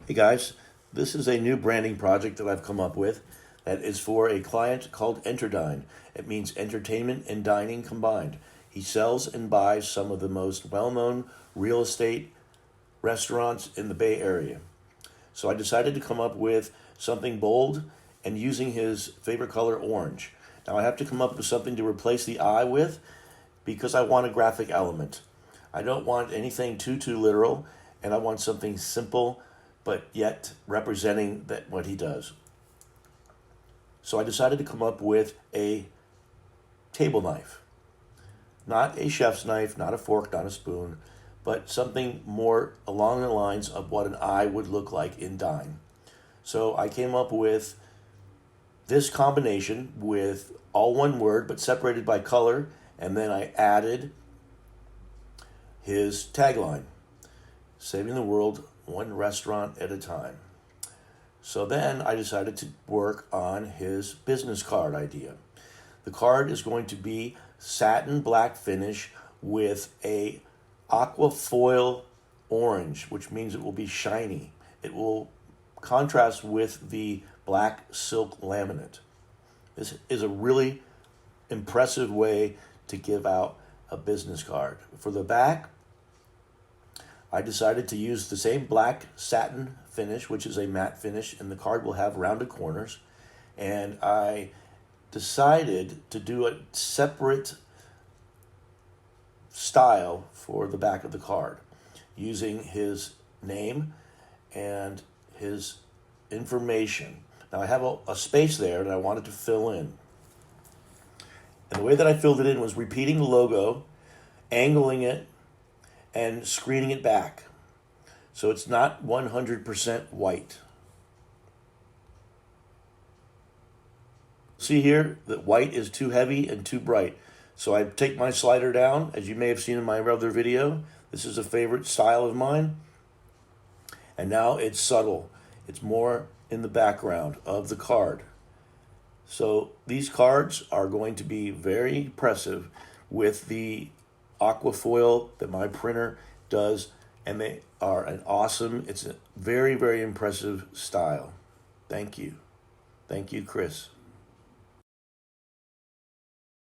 Hey guys, this is a new branding project that I've come up with that is for a client called Enterdine. It means entertainment and dining combined. He sells and buys some of the most well-known real estate restaurants in the Bay Area. So I decided to come up with something bold and using his favorite color, orange. Now I have to come up with something to replace the I with because I want a graphic element. I don't want anything too literal, and I want something simple but yet representing that what he does. So I decided to come up with a table knife. Not a chef's knife, not a fork, not a spoon, but something more along the lines of what an eye would look like in dine. So I came up with this combination with all one word but separated by color, and then I added his tagline, saving the world one restaurant at a time. So then I decided to work on his business card idea. The card is going to be satin black finish with a aqua foil orange, which means it will be shiny. It will contrast with the black silk laminate. This is a really impressive way to give out a business card. For the back, I decided to use the same black satin finish, which is a matte finish, and the card will have rounded corners. And I decided to do a separate style for the back of the card, using his name and his information. Now I have a space there that I wanted to fill in. And the way that I filled it in was repeating the logo, angling it, and screening it back. So it's not 100% white. See here that white is too heavy and too bright. So I take my slider down, as you may have seen in my other video. This is a favorite style of mine. And now it's subtle. It's more in the background of the card. So these cards are going to be very impressive with the aqua foil that my printer does, and they are it's a very impressive style. Thank you, Chris.